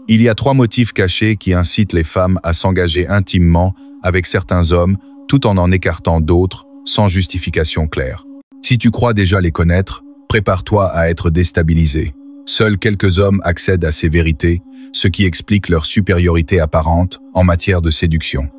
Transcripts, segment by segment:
Il y a 3 motifs cachés qui incitent les femmes à s'engager intimement avec certains hommes tout en écartant d'autres sans justification claire. Si tu crois déjà les connaître, prépare-toi à être déstabilisé. Seuls quelques hommes accèdent à ces vérités, ce qui explique leur supériorité apparente en matière de séduction.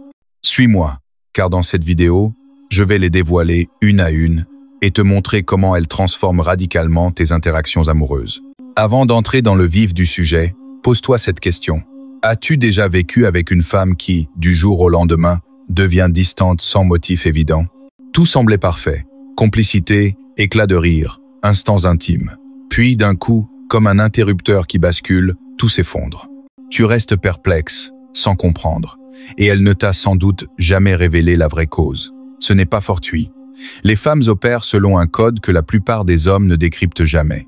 Suis-moi, car dans cette vidéo, je vais les dévoiler une à une et te montrer comment elles transforment radicalement tes interactions amoureuses. Avant d'entrer dans le vif du sujet, pose-toi cette question. As-tu déjà vécu avec une femme qui, du jour au lendemain, devient distante sans motif évident? Tout semblait parfait. Complicité, éclat de rire, instants intimes. Puis, d'un coup, comme un interrupteur qui bascule, tout s'effondre. Tu restes perplexe, sans comprendre, et elle ne t'a sans doute jamais révélé la vraie cause. Ce n'est pas fortuit. Les femmes opèrent selon un code que la plupart des hommes ne décryptent jamais.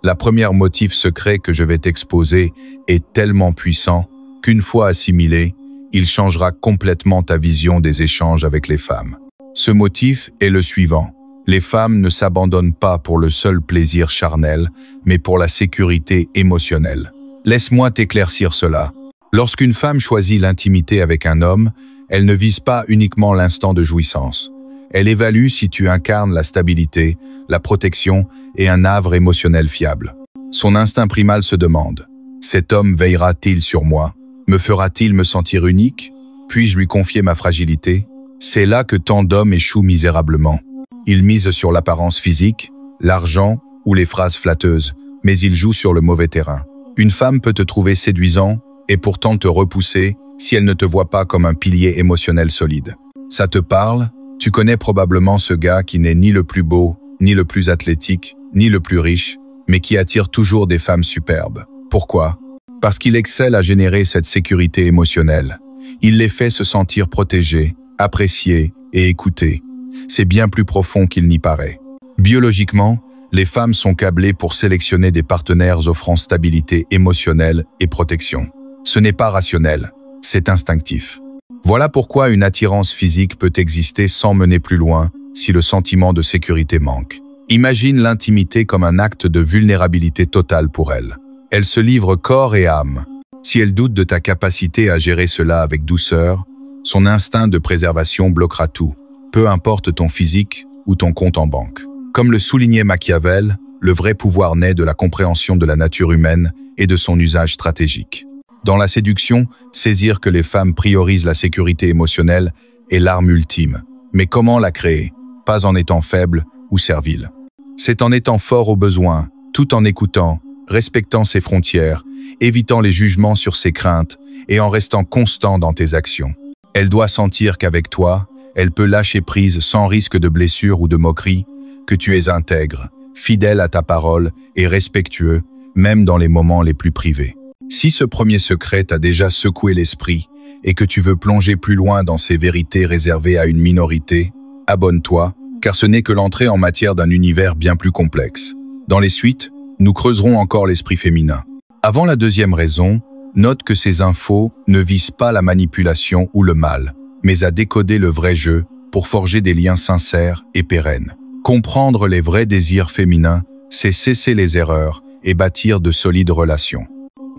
La première motif secret que je vais t'exposer est tellement puissant qu'une fois assimilé, il changera complètement ta vision des échanges avec les femmes. Ce motif est le suivant. Les femmes ne s'abandonnent pas pour le seul plaisir charnel, mais pour la sécurité émotionnelle. Laisse-moi t'éclaircir cela. Lorsqu'une femme choisit l'intimité avec un homme, elle ne vise pas uniquement l'instant de jouissance. Elle évalue si tu incarnes la stabilité, la protection et un havre émotionnel fiable. Son instinct primal se demande « Cet homme veillera-t-il sur moi? Me fera-t-il me sentir unique? Puis-je lui confier ma fragilité ?» C'est là que tant d'hommes échouent misérablement. Ils misent sur l'apparence physique, l'argent ou les phrases flatteuses, mais ils jouent sur le mauvais terrain. Une femme peut te trouver séduisant et pourtant te repousser si elle ne te voit pas comme un pilier émotionnel solide. Ça te parle? Tu connais probablement ce gars qui n'est ni le plus beau, ni le plus athlétique, ni le plus riche, mais qui attire toujours des femmes superbes. Pourquoi? Parce qu'il excelle à générer cette sécurité émotionnelle. Il les fait se sentir protégés, appréciés et écoutés. C'est bien plus profond qu'il n'y paraît. Biologiquement, les femmes sont câblées pour sélectionner des partenaires offrant stabilité émotionnelle et protection. Ce n'est pas rationnel, c'est instinctif. Voilà pourquoi une attirance physique peut exister sans mener plus loin si le sentiment de sécurité manque. Imagine l'intimité comme un acte de vulnérabilité totale pour elle. Elle se livre corps et âme. Si elle doute de ta capacité à gérer cela avec douceur, son instinct de préservation bloquera tout, peu importe ton physique ou ton compte en banque. Comme le soulignait Machiavel, le vrai pouvoir naît de la compréhension de la nature humaine et de son usage stratégique. Dans la séduction, saisir que les femmes priorisent la sécurité émotionnelle est l'arme ultime. Mais comment la créer? Pas en étant faible ou servile. C'est en étant fort au besoin, tout en écoutant, respectant ses frontières, évitant les jugements sur ses craintes et en restant constant dans tes actions. Elle doit sentir qu'avec toi, elle peut lâcher prise sans risque de blessure ou de moquerie, que tu es intègre, fidèle à ta parole et respectueux, même dans les moments les plus privés. Si ce premier secret t'a déjà secoué l'esprit et que tu veux plonger plus loin dans ces vérités réservées à une minorité, abonne-toi, car ce n'est que l'entrée en matière d'un univers bien plus complexe. Dans les suites, nous creuserons encore l'esprit féminin. Avant la deuxième raison, note que ces infos ne visent pas la manipulation ou le mal, mais à décoder le vrai jeu pour forger des liens sincères et pérennes. Comprendre les vrais désirs féminins, c'est cesser les erreurs et bâtir de solides relations.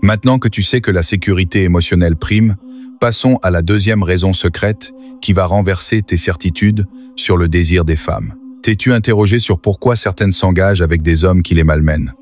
Maintenant que tu sais que la sécurité émotionnelle prime, passons à la deuxième raison secrète qui va renverser tes certitudes sur le désir des femmes. T'es-tu interrogé sur pourquoi certaines s'engagent avec des hommes qui les malmènent?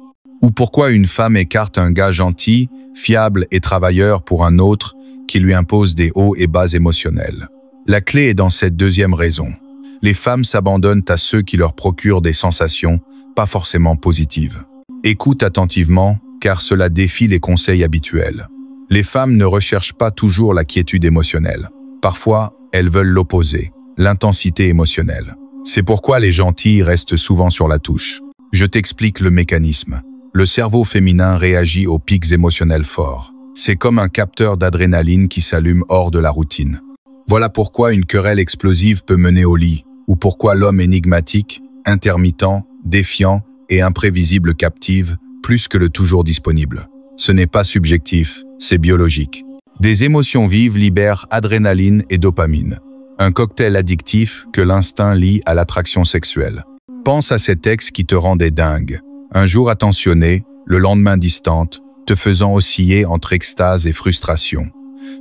Ou pourquoi une femme écarte un gars gentil, fiable et travailleur pour un autre qui lui impose des hauts et bas émotionnels? La clé est dans cette deuxième raison. Les femmes s'abandonnent à ceux qui leur procurent des sensations pas forcément positives. Écoute attentivement, car cela défie les conseils habituels. Les femmes ne recherchent pas toujours la quiétude émotionnelle. Parfois, elles veulent l'opposé, l'intensité émotionnelle. C'est pourquoi les gentils restent souvent sur la touche. Je t'explique le mécanisme. Le cerveau féminin réagit aux pics émotionnels forts. C'est comme un capteur d'adrénaline qui s'allume hors de la routine. Voilà pourquoi une querelle explosive peut mener au lit, ou pourquoi l'homme énigmatique, intermittent, défiant et imprévisible captive plus que le toujours disponible. Ce n'est pas subjectif, c'est biologique. Des émotions vives libèrent adrénaline et dopamine, un cocktail addictif que l'instinct lie à l'attraction sexuelle. Pense à cet ex qui te rendait dingue. Un jour attentionné, le lendemain distante, te faisant osciller entre extase et frustration.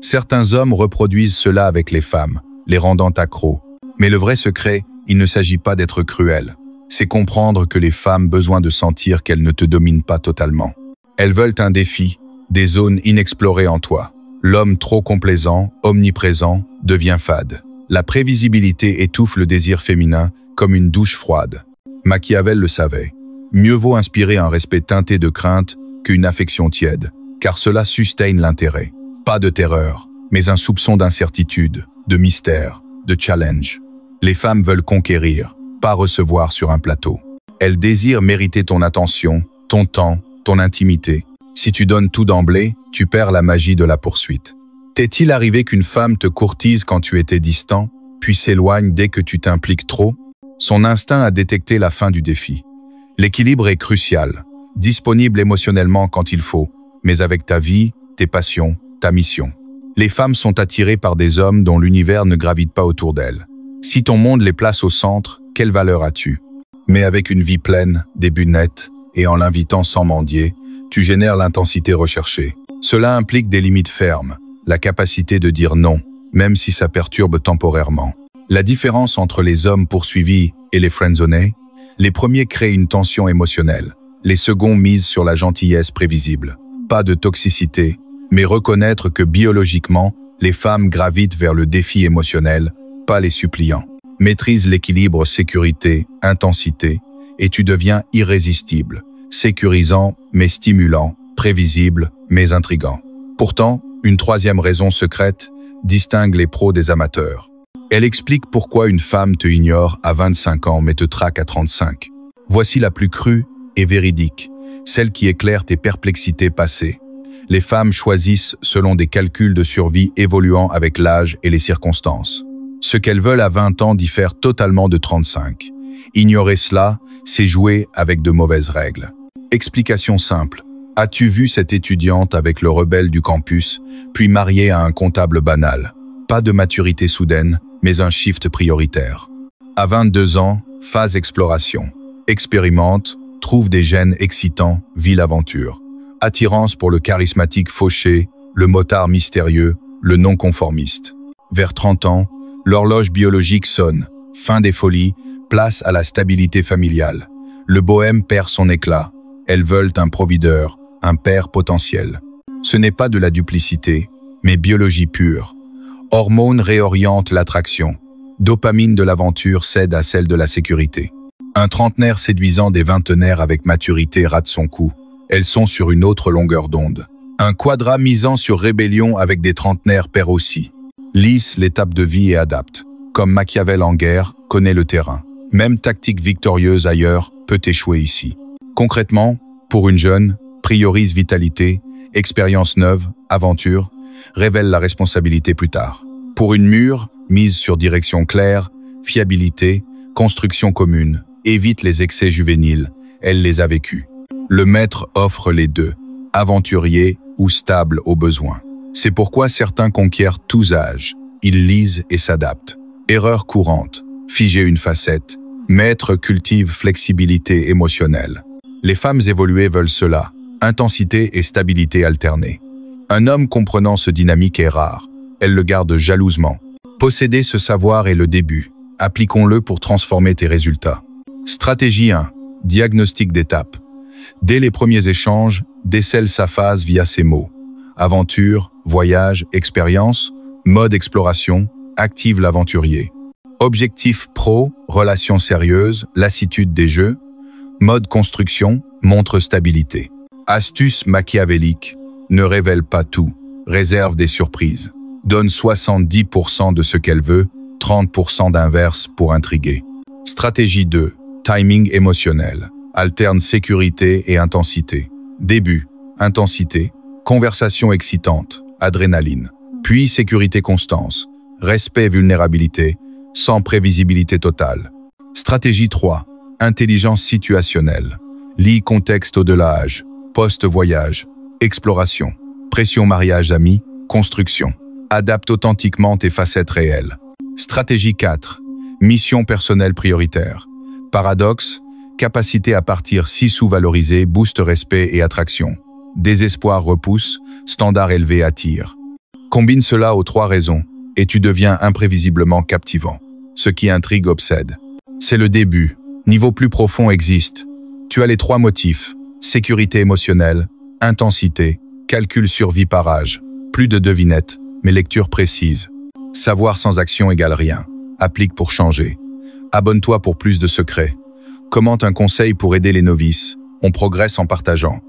Certains hommes reproduisent cela avec les femmes, les rendant accros. Mais le vrai secret, il ne s'agit pas d'être cruel. C'est comprendre que les femmes ont besoin de sentir qu'elles ne te dominent pas totalement. Elles veulent un défi, des zones inexplorées en toi. L'homme trop complaisant, omniprésent, devient fade. La prévisibilité étouffe le désir féminin comme une douche froide. Machiavel le savait. Mieux vaut inspirer un respect teinté de crainte qu'une affection tiède, car cela sustain l'intérêt. Pas de terreur, mais un soupçon d'incertitude, de mystère, de challenge. Les femmes veulent conquérir, pas recevoir sur un plateau. Elles désirent mériter ton attention, ton temps, ton intimité. Si tu donnes tout d'emblée, tu perds la magie de la poursuite. T'est-il arrivé qu'une femme te courtise quand tu étais distant, puis s'éloigne dès que tu t'impliques trop? Son instinct a détecté la fin du défi. L'équilibre est crucial, disponible émotionnellement quand il faut, mais avec ta vie, tes passions, ta mission. Les femmes sont attirées par des hommes dont l'univers ne gravite pas autour d'elles. Si ton monde les place au centre, quelle valeur as-tu? Mais avec une vie pleine, des buts nets, et en l'invitant sans mendier, tu génères l'intensité recherchée. Cela implique des limites fermes, la capacité de dire non, même si ça perturbe temporairement. La différence entre les hommes poursuivis et les friendzonés, les premiers créent une tension émotionnelle, les seconds misent sur la gentillesse prévisible. Pas de toxicité, mais reconnaître que biologiquement, les femmes gravitent vers le défi émotionnel, pas les suppliants. Maîtrise l'équilibre sécurité-intensité et tu deviens irrésistible, sécurisant mais stimulant, prévisible mais intrigant. Pourtant, une troisième raison secrète distingue les pros des amateurs. Elle explique pourquoi une femme te ignore à 25 ans mais te traque à 35. Voici la plus crue et véridique, celle qui éclaire tes perplexités passées. Les femmes choisissent selon des calculs de survie évoluant avec l'âge et les circonstances. Ce qu'elles veulent à 20 ans diffère totalement de 35. Ignorer cela, c'est jouer avec de mauvaises règles. Explication simple. As-tu vu cette étudiante avec le rebelle du campus, puis mariée à un comptable banal? Pas de maturité soudaine, mais un shift prioritaire. À 22 ans, phase exploration. Expérimente, trouve des gènes excitants, vis l'aventure. Attirance pour le charismatique fauché, le motard mystérieux, le non-conformiste. Vers 30 ans, l'horloge biologique sonne. Fin des folies, place à la stabilité familiale. Le bohème perd son éclat. Elles veulent un provideur, un père potentiel. Ce n'est pas de la duplicité, mais biologie pure. Hormones réorientent l'attraction. Dopamine de l'aventure cède à celle de la sécurité. Un trentenaire séduisant des vingtenaires avec maturité rate son coup. Elles sont sur une autre longueur d'onde. Un quadra misant sur rébellion avec des trentenaires perd aussi. Lisse l'étape de vie et adapte. Comme Machiavel en guerre, connaît le terrain. Même tactique victorieuse ailleurs peut échouer ici. Concrètement, pour une jeune, priorise vitalité, expérience neuve, aventure, révèle la responsabilité plus tard. Pour une mûre, mise sur direction claire, fiabilité, construction commune, évite les excès juvéniles, elle les a vécus. Le maître offre les deux, aventurier ou stable au besoin. C'est pourquoi certains conquièrent tous âges, ils lisent et s'adaptent. Erreur courante, figer une facette. Maître cultive flexibilité émotionnelle. Les femmes évoluées veulent cela, intensité et stabilité alternées. Un homme comprenant ce dynamique est rare, elle le garde jalousement. Posséder ce savoir est le début, appliquons-le pour transformer tes résultats. Stratégie 1, diagnostic d'étape. Dès les premiers échanges, décèle sa phase via ces mots. Aventure, voyage, expérience, mode exploration, active l'aventurier. Objectif pro, relation sérieuse, lassitude des jeux. Mode construction, montre stabilité. Astuce machiavélique, ne révèle pas tout, réserve des surprises. Donne 70% de ce qu'elle veut, 30% d'inverse pour intriguer. Stratégie 2, timing émotionnel. Alterne sécurité et intensité. Début, intensité, conversation excitante, adrénaline. Puis sécurité constance, respect vulnérabilité, sans prévisibilité totale. Stratégie 3, intelligence situationnelle. Lis contexte au-delà âge, post-voyage, exploration, pression mariage amis, construction. Adapte authentiquement tes facettes réelles. Stratégie 4, mission personnelle prioritaire. Paradoxe, capacité à partir si sous-valorisée booste respect et attraction. Désespoir repousse, standard élevé attire. Combine cela aux 3 raisons, et tu deviens imprévisiblement captivant. Ce qui intrigue obsède. C'est le début. Niveau plus profond existe. Tu as les 3 motifs. Sécurité émotionnelle, intensité, calcul survie par âge. Plus de devinettes, mais lecture précise. Savoir sans action égale rien. Applique pour changer. Abonne-toi pour plus de secrets. Commente un conseil pour aider les novices. On progresse en partageant.